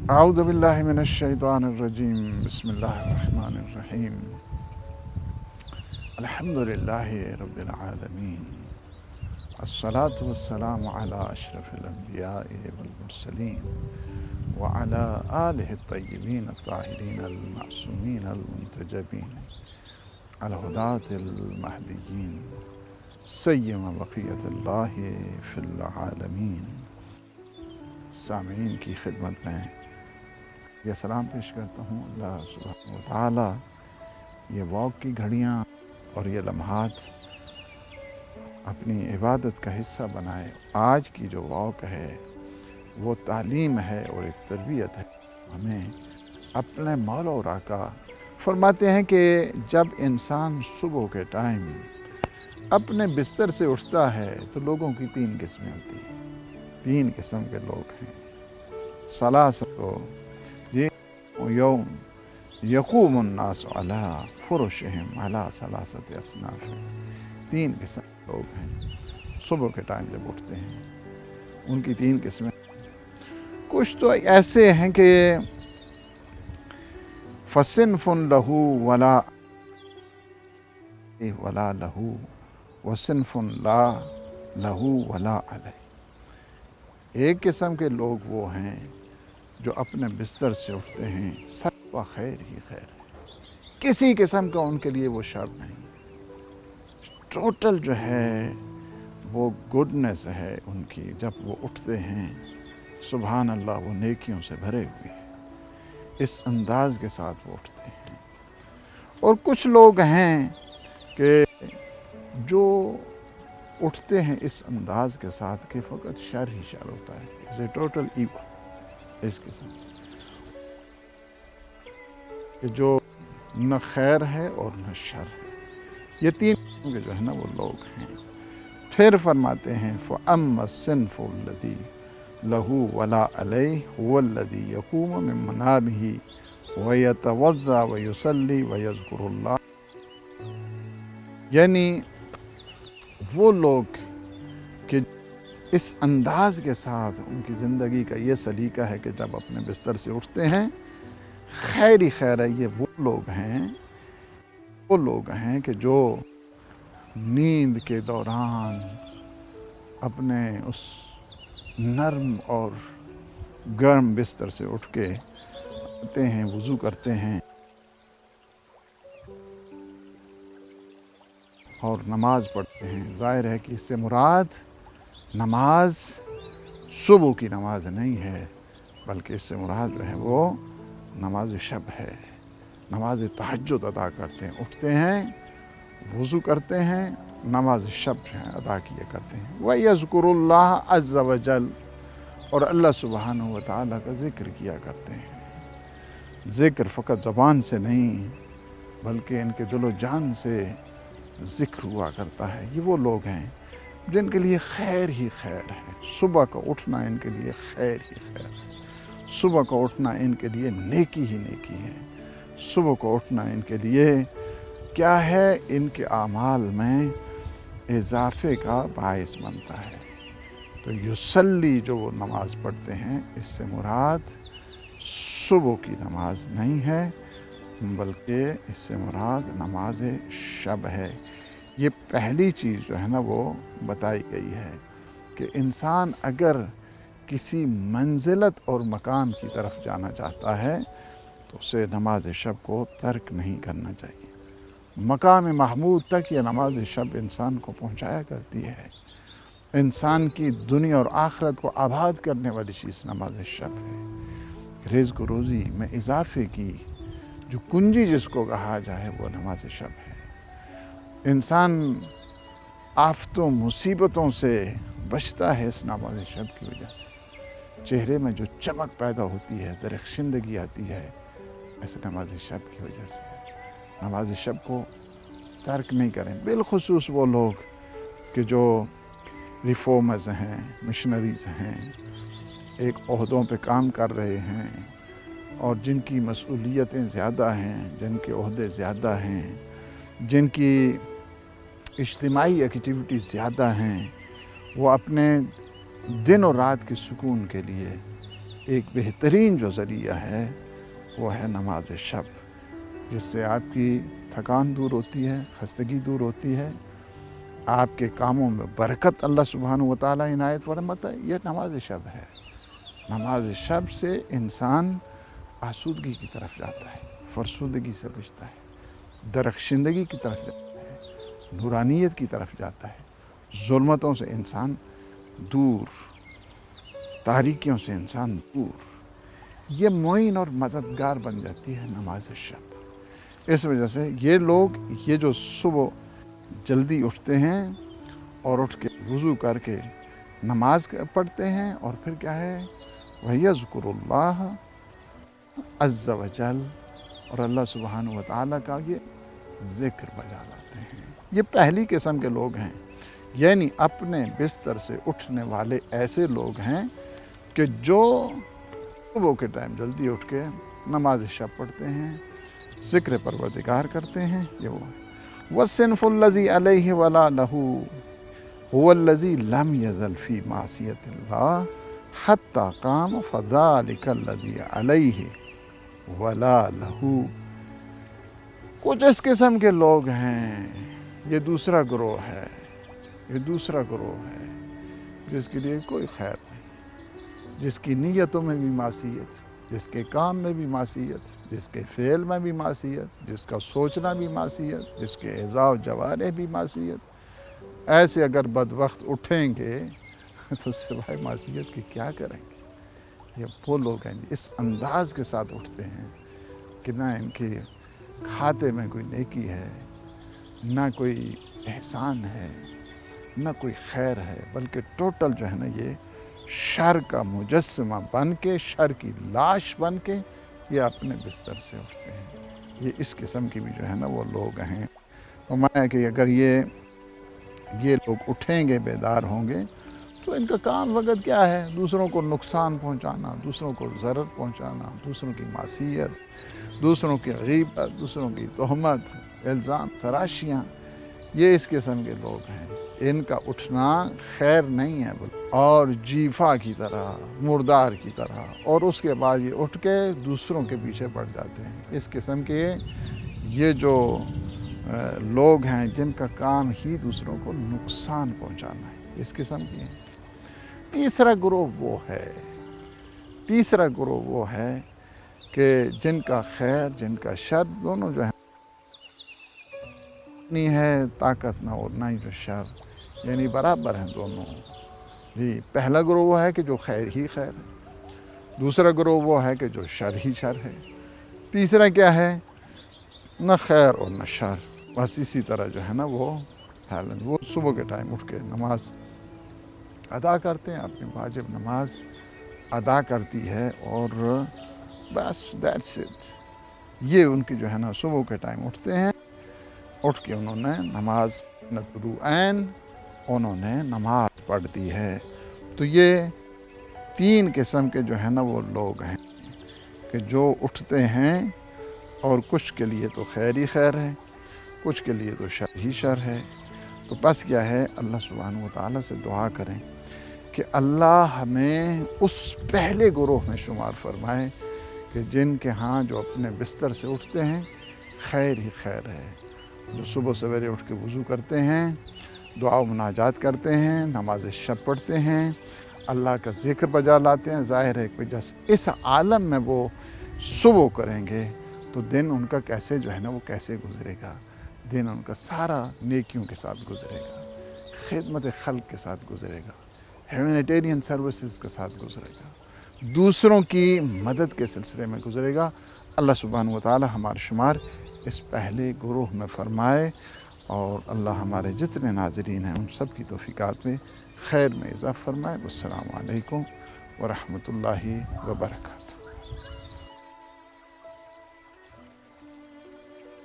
اعوذ باللہ من الشیطان الرجیم بسم اللہ الرحمن الرحیم الحمد للہ رب العالمین الصلاة والسلام علی اشرف الانبیاء والمرسلین وعلی آلہ الطیبین الطاہرین المعصومین المنتجبین الہداة المہدیین سیما بقیت اللہ فی العالمین۔ سامعین کی خدمت میں یہ سلام پیش کرتا ہوں، اللہ سبحانہ و تعالی یہ واک کی گھڑیاں اور یہ لمحات اپنی عبادت کا حصہ بنائے۔ آج کی جو واک ہے وہ تعلیم ہے اور ایک تربیت ہے۔ ہمیں اپنے مولا و آقا فرماتے ہیں کہ جب انسان صبح کے ٹائم اپنے بستر سے اٹھتا ہے تو لوگوں کی تین قسمیں ہوتی ہیں، تین قسم کے لوگ ہیں۔ ثلاثۃ یوم یقوم الناس علی فرشہم علی ثلاثۃ اصناف، تین قسم کے لوگ ہیں صبح کے ٹائم جب اٹھتے ہیں، ان کی تین قسمیں۔ کچھ تو ایسے ہیں کہ فصنف لہ ولا لہ وصنف لا لہ ولا علیہ۔ ایک قسم کے لوگ وہ ہیں جو اپنے بستر سے اٹھتے ہیں سب کا خیر ہی خیر ہے، کسی قسم کا ان کے لیے وہ شر نہیں، ٹوٹل جو ہے وہ گڈنس ہے ان کی۔ جب وہ اٹھتے ہیں سبحان اللہ وہ نیکیوں سے بھرے ہوئے ہیں، اس انداز کے ساتھ وہ اٹھتے ہیں۔ اور کچھ لوگ ہیں کہ جو اٹھتے ہیں اس انداز کے ساتھ کہ فقط شر ہی شر ہوتا ہے، ٹوٹل ایگو، اس قسم کہ جو نہ خیر ہے اور نہ شر ہے۔ یہ تین قسم کے جو ہے نا وہ لوگ ہیں۔ پھر فرماتے ہیں فَأَمَّا الصِّنْفُ الَّذِي لَهُ وَلَا عَلَيْهِ هُوَ الَّذِي يَقُومُ مِن مَّنَامِهِ وَيَتَوَضَّأُ وَيُصَلِّي وَيَذْكُرُ اللَّهَ، یعنی وہ لوگ کہ اس انداز کے ساتھ ان کی زندگی کا یہ سلیقہ ہے کہ جب اپنے بستر سے اٹھتے ہیں خیر ہی خیر ہے۔ یہ وہ لوگ ہیں کہ جو نیند کے دوران اپنے اس نرم اور گرم بستر سے اٹھ کے آتے ہیں، وضو کرتے ہیں اور نماز پڑھتے ہیں۔ ظاہر ہے کہ اس سے مراد نماز صبح کی نماز نہیں ہے، بلکہ اس سے مراد جو ہے وہ نماز شب ہے، نماز تہجد ادا کرتے ہیں، اٹھتے ہیں، وضو کرتے ہیں، نماز شب جو ہے ادا کیا کرتے ہیں۔ وَيَذْكُرُ اللَّهَ عَزَّ وَجَلَّ، اور اللہ سبحانہ و تعالیٰ کا ذکر کیا کرتے ہیں۔ ذکر فقط زبان سے نہیں بلکہ ان کے دل و جان سے ذکر ہوا کرتا ہے۔ یہ وہ لوگ ہیں جن کے لیے خیر ہی خیر ہے، صبح کا اٹھنا ان کے لیے خیر ہی خیر ہے، صبح کا اٹھنا ان کے لیے نیکی ہی نیکی ہے، صبح کا اٹھنا ان کے لیے کیا ہے، ان کے اعمال میں اضافے کا باعث بنتا ہے۔ تو یصلی جو وہ نماز پڑھتے ہیں اس سے مراد صبح کی نماز نہیں ہے بلکہ اس سے مراد نماز شب ہے۔ یہ پہلی چیز جو ہے نا وہ بتائی گئی ہے کہ انسان اگر کسی منزلت اور مقام کی طرف جانا چاہتا ہے تو اسے نماز شب کو ترک نہیں کرنا چاہیے۔ مقام محمود تک یہ نماز شب انسان کو پہنچایا کرتی ہے۔ انسان کی دنیا اور آخرت کو آباد کرنے والی چیز نماز شب ہے۔ رزق و روزی میں اضافے کی جو کنجی جس کو کہا جائے وہ نماز شب ہے۔ انسان آفتوں مصیبتوں سے بچتا ہے اس نماز شب کی وجہ سے، چہرے میں جو چمک پیدا ہوتی ہے، درخشندگی آتی ہے، اس نماز شب کی وجہ سے۔ نماز شب کو ترک نہیں کریں، بالخصوص وہ لوگ کہ جو ریفارمرز ہیں، مشنریز ہیں، ایک عہدوں پہ کام کر رہے ہیں اور جن کی مسئولیتیں زیادہ ہیں، جن کے عہدے زیادہ ہیں، جن کی اجتماعی ایکٹیویٹیز زیادہ ہیں، وہ اپنے دن اور رات کے سکون کے لیے ایک بہترین جو ذریعہ ہے وہ ہے نماز شب، جس سے آپ کی تھکان دور ہوتی ہے، خستگی دور ہوتی ہے، آپ کے کاموں میں برکت اللہ سبحانہ و تعالیٰ عنایت فرماتا ہے۔ یہ نماز شب ہے۔ نماز شب سے انسان آسودگی کی طرف جاتا ہے، فرسودگی سے بچتا ہے، درخشندگی کی طرف جاتا ہے، نورانیت کی طرف جاتا ہے، ظلمتوں سے انسان دور، تاریکیوں سے انسان دور۔ یہ معین اور مددگار بن جاتی ہے نماز شب۔ اس وجہ سے یہ لوگ، یہ جو صبح جلدی اٹھتے ہیں اور اٹھ کے وضو کر کے نماز پڑھتے ہیں، اور پھر کیا ہے، وَيَذْكُرُ اللَّهَ عَزَّ وَجَلَّ، اور اللہ سبحانہ و تعالیٰ کا یہ ذکر بجا لاتے ہیں۔ یہ پہلی قسم کے لوگ ہیں، یعنی اپنے بستر سے اٹھنے والے ایسے لوگ ہیں کہ جو صبح کے ٹائم جلدی اٹھ کے نماز شب پڑھتے ہیں، ذکر پروردگار کرتے ہیں۔ یہ وہ وَالصِّنْفُ الَّذِي عَلَيْهِ وَلَا لَهُ هُوَ الَّذِي لَمْ يَزَلْ فِي مَعْصِيَةِ اللَّهِ حَتَّى قَامَ فَذَلِكَ الَّذِي عَلَيْهِ وَلَا لَهُ۔ کچھ اس قسم کے لوگ ہیں، یہ دوسرا گروہ ہے، یہ دوسرا گروہ ہے جس کے لیے کوئی خیر نہیں، جس کی نیتوں میں بھی معصیت، جس کے کام میں بھی معصیت، جس کے فعل میں بھی معصیت، جس کا سوچنا بھی معصیت، جس کے اعضاء و جوارح بھی معصیت۔ ایسے اگر بدبخت اٹھیں گے تو سوائے معصیت کے کیا کریں گے؟ یہ وہ لوگ ہیں اس انداز کے ساتھ اٹھتے ہیں کہ نہ ان کے کھاتے میں کوئی نیکی ہے، نہ کوئی احسان ہے، نہ کوئی خیر ہے، بلکہ ٹوٹل جو ہے نا یہ شر کا مجسمہ بن کے، شر کی لاش بن کے یہ اپنے بستر سے اٹھتے ہیں۔ یہ اس قسم کی بھی جو ہے نا وہ لوگ ہیں۔ فرمایا کہ اگر یہ لوگ اٹھیں گے، بیدار ہوں گے، تو ان کا کام وقت کیا ہے؟ دوسروں کو نقصان پہنچانا، دوسروں کو ضرر پہنچانا، دوسروں کی معصیت، دوسروں کی غیبت، دوسروں کی تہمت، الزام تراشیاں۔ یہ اس قسم کے لوگ ہیں۔ ان کا اٹھنا خیر نہیں ہے، اور جیفا کی طرح، مردار کی طرح، اور اس کے بعد یہ اٹھ کے دوسروں کے پیچھے پڑ جاتے ہیں۔ اس قسم کے یہ جو لوگ ہیں جن کا کام ہی دوسروں کو نقصان پہنچانا ہے، اس قسم کے ہیں۔ تیسرا گروہ وہ ہے کہ جن کا خیر، جن کا شر دونوں جو ہے نہیں ہے، طاقت نہ اور نہ ہی جو شر، یعنی برابر ہیں دونوں۔ جی، پہلا گروہ وہ ہے کہ جو خیر ہی خیر ہے، دوسرا گروہ وہ ہے کہ جو شر ہی شر ہے، تیسرا کیا ہے؟ نہ خیر اور نہ شر، بس اسی طرح جو ہے نا وہ صبح کے ٹائم اٹھ کے نماز ادا کرتے ہیں، اپنی واجب نماز ادا کرتی ہے، اور بس دیٹس اٹ۔ یہ ان کی جو ہے نا صبح کے ٹائم اٹھتے ہیں، اٹھ کے انہوں نے نماز طلوعین انہوں نے نماز پڑھ دی ہے۔ تو یہ تین قسم کے جو ہے نا وہ لوگ ہیں کہ جو اٹھتے ہیں، اور کچھ کے لیے تو خیر ہی خیر ہے، کچھ کے لیے تو شر ہی شر ہے۔ تو بس کیا ہے، اللہ سبحانہ و تعالیٰ سے دعا کریں کہ اللہ ہمیں اس پہلے گروہ میں شمار فرمائے کہ جن کے ہاں جو اپنے بستر سے اٹھتے ہیں خیر ہی خیر ہے، جو صبح سویرے اٹھ کے وضو کرتے ہیں، دعا و مناجات کرتے ہیں، نماز شب پڑھتے ہیں، اللہ کا ذکر بجا لاتے ہیں۔ ظاہر ہے کہ جیسے اس عالم میں وہ صبح کریں گے تو دن ان کا کیسے جو ہے نا وہ کیسے گزرے گا؟ دن ان کا سارا نیکیوں کے ساتھ گزرے گا، خدمت خلق کے ساتھ گزرے گا، ہیومینیٹیرین سروسز کے ساتھ گزرے گا، دوسروں کی مدد کے سلسلے میں گزرے گا۔ اللہ سبحانہ و تعالی ہمارا شمار اس پہلے گروہ میں فرمائے، اور اللہ ہمارے جتنے ناظرین ہیں ان سب کی توفیقات میں خیر میں اضافہ فرمائے۔ والسلام علیکم ورحمۃ اللہ وبرکاتہ۔